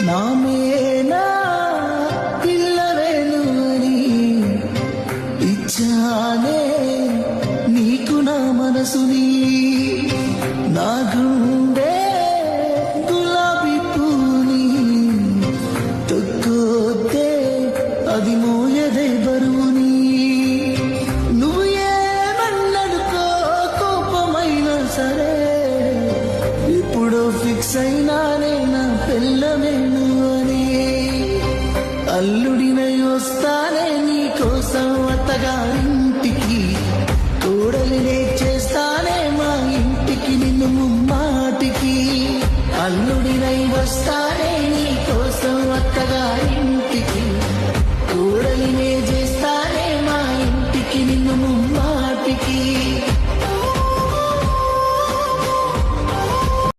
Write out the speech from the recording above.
నామేనా పిల్లవేను అని ఇచ్చానే నీకు నా మనసుని నా గుండె గులాబీ పూని తొక్కొద్దే అది మోయదే బరువుని నువ్వు ఏమన్నడుకో కోపమైనా సరే ఎప్పుడో ఫిక్స్ అయినానే నా పిల్లవేను అని అల్లుడినై వస్తానే నీ కోసం అత్తగారింటికి కోడలినే చేస్తానే మా ఇంటికి నిన్ను ముమ్మాటికి అల్లుడినై వస్తానే